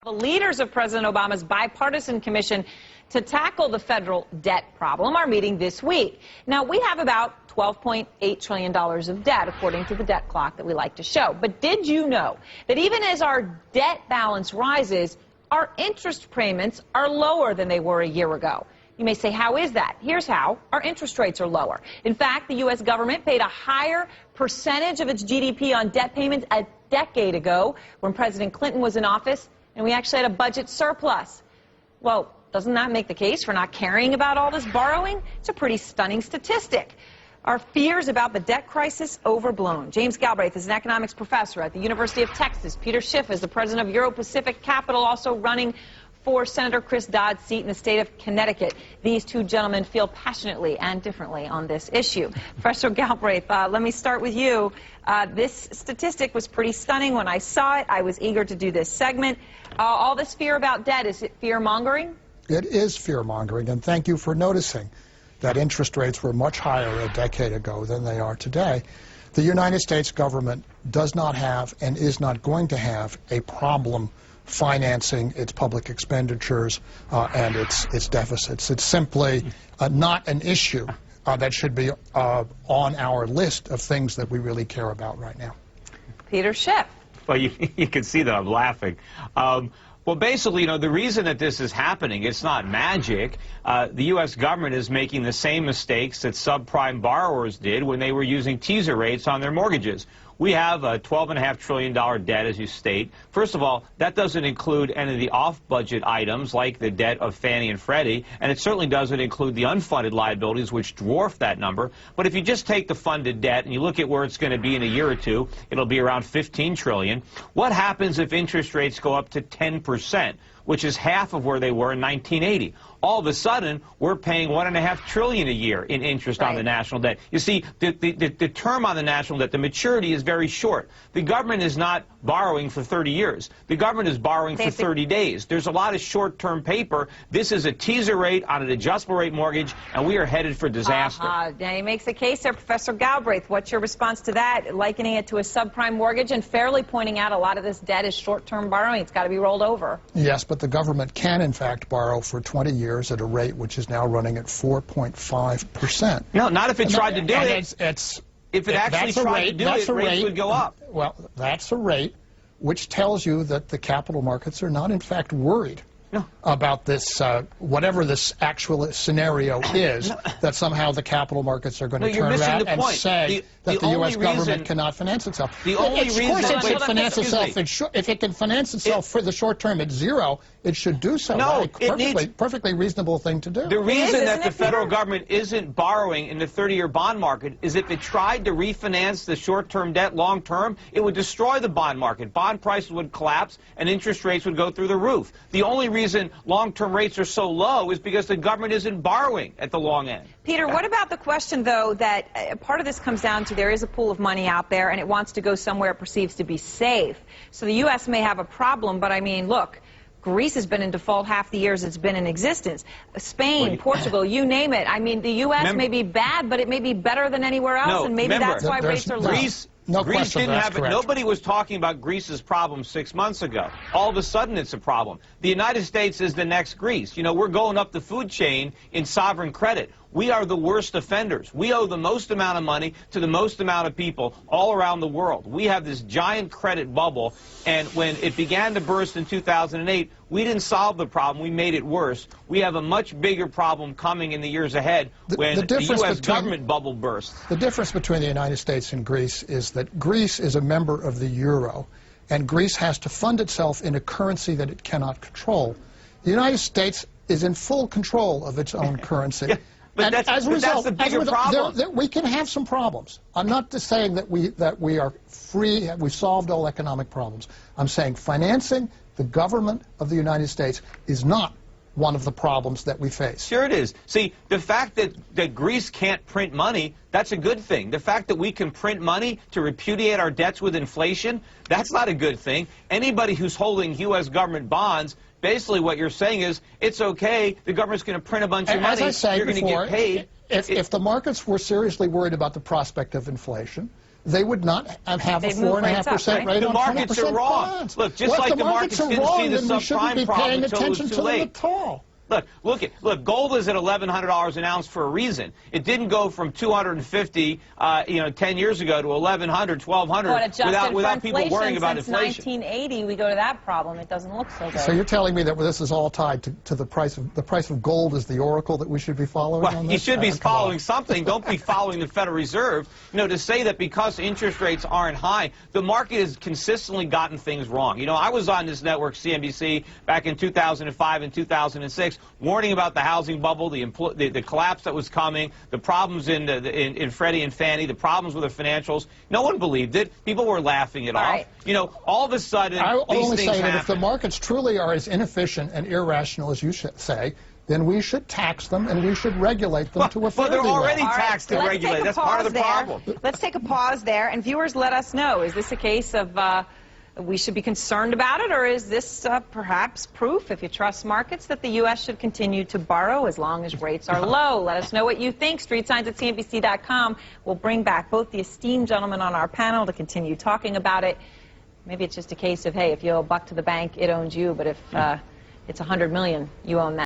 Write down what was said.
The leaders of President Obama's bipartisan commission to tackle the federal debt problem are meeting this week. Now, we have about $12.8 trillion of debt, according to the debt clock that we like to show. But did you know that even as our debt balance rises, our interest payments are lower than they were a year ago? You may say, how is that? Here's how. Our interest rates are lower. In fact, the U.S. government paid a higher percentage of its GDP on debt payments a decade ago when President Clinton was in office, and we actually had a budget surplus. Well, doesn't that make the case for not caring about all this borrowing? It's a pretty stunning statistic. Are fears about the debt crisis overblown? Jams Galbraith is an economics professor at the University of Texas. Peter Schiff is the president of Euro-Pacific Capital, also running for Senator Chris Dodd's seat in the state of Connecticut. These two gentlemen feel passionately and differently on this issue. Professor Galbraith, let me start with you. This statistic was pretty stunning. When I saw it, I was eager to do this segment. All this fear about debt, is it fear-mongering? It is fear-mongering, and thank you for noticing that interest rates were much higher a decade ago than they are today. The United States government does not have and is not going to have a problem financing its public expenditures and its deficits. It's simply not an issue that should be on our list of things that we really care about right now. Peter Schiff. Well, you can see that I'm laughing. Well, basically, you know, the reason that this is happening, it's not magic. The U.S. government is making the same mistakes that subprime borrowers did when they were using teaser rates on their mortgages. We have a $12.5 trillion debt, as you state. First of all, that doesn't include any of the off-budget items like the debt of Fannie and Freddie, and it certainly doesn't include the unfunded liabilities, which dwarf that number. But if you just take the funded debt and you look at where it's going to be in a year or two, it'll be around $15 trillion. What happens if interest rates go up to 10%, which is half of where they were in 1980? All of a sudden, we're paying $1.5 trillion a year in interest on the national debt. You see, the term on the national debt, the maturity is very short. The government is not borrowing for 30 years. The government is borrowing for 30 days. There's a lot of short-term paper. This is a teaser rate on an adjustable rate mortgage, and we are headed for disaster. Now, he makes a case there, Professor Galbraith. What's your response to that, likening it to a subprime mortgage and fairly pointing out a lot of this debt is short-term borrowing? It's got to be rolled over. Yes, but the government can, in fact, borrow for 20 years at a rate which is now running at 4.5%. No, not if it tried to do it. If it actually tried to do it, rates would go up. Well, that's a rate which tells you that the capital markets are not, in fact, worried about this, whatever this actual scenario is, that somehow the capital markets are going to turn around and say that the U.S. government cannot finance itself. The only reason if it can finance itself for the short term at zero, it should do so. No, perfectly reasonable thing to do. The reason that the federal government isn't borrowing in the 30-year bond market is if it tried to refinance the short-term debt long-term, it would destroy the bond market. Bond prices would collapse and interest rates would go through the roof. The only reason long-term rates are so low is because the government isn't borrowing at the long end. Peter, what about the question, though, that part of this comes down to there is a pool of money out there and it wants to go somewhere it perceives to be safe. So the U.S. may have a problem, but I mean, look, Greece has been in default half the years it's been in existence. Spain, Portugal, you name it. I mean, the U.S. may be bad, but it may be better than anywhere else, and maybe that's why rates are low. Greece didn't have it. Nobody was talking about Greece's problem 6 months ago. All of a sudden, it's a problem. The United States is the next Greece. You know, we're going up the food chain in sovereign credit. We are the worst offenders. We owe the most amount of money to the most amount of people all around the world. We have this giant credit bubble, and when it began to burst in 2008, we didn't solve the problem. We made it worse. We have a much bigger problem coming in the years ahead when the U.S. government bubble bursts. The difference between the United States and Greece is that Greece is a member of the euro, and Greece has to fund itself in a currency that it cannot control. The United States is in full control of its own currency. But as a result, we can have some problems. I'm not just saying that we are free, we've solved all economic problems. I'm saying financing the government of the United States is not one of the problems that we face. Sure it is. See, the fact that Greece can't print money, that's a good thing. The fact that we can print money to repudiate our debts with inflation, that's not a good thing. Anybody who's holding U.S. government bonds, basically what you're saying is, it's okay, the government's going to print a bunch of money, as I say you're going to get paid. If the markets were seriously worried about the prospect of inflation, they would not have a They'd move rates up, 4.5% right? rate The on markets 20% are wrong. bonds. Look, just Well, like if the markets are didn't wrong, see the then we shouldn't subprime be problem paying until it was attention too to them late. at all. Look, gold is at $1,100 an ounce for a reason. It didn't go from 250, 10 years ago to 1,100, 1,200 without people worrying about inflation. Since 1980, we go to that problem. It doesn't look so good. So you're telling me that this is all tied to the price of gold is the oracle that we should be following on this? You should be following something. Don't be following the Federal Reserve. To say that because interest rates aren't high, the market has consistently gotten things wrong. I was on this network, CNBC, back in 2005 and 2006, warning about the housing bubble, the collapse that was coming, the problems in Freddie and Fannie, the problems with the financials. No one believed it. People were laughing it off. Right. All of a sudden, I'll these only things say that happen. if the markets truly are as inefficient and irrational as you say, then we should tax them and we should regulate them to a fair they're already All right, taxed and let's regulated. take a That's part of the pause problem. there. Let's take a pause there, and viewers, let us know. Is this a case of we should be concerned about it, or is this perhaps proof, if you trust markets, that the U.S. should continue to borrow as long as rates are low? Let us know what you think. StreetSigns@CNBC.com. We'll bring back both the esteemed gentlemen on our panel to continue talking about it. Maybe it's just a case of, hey, if you owe $1 to the bank, it owns you, but if it's $100 million, you own that.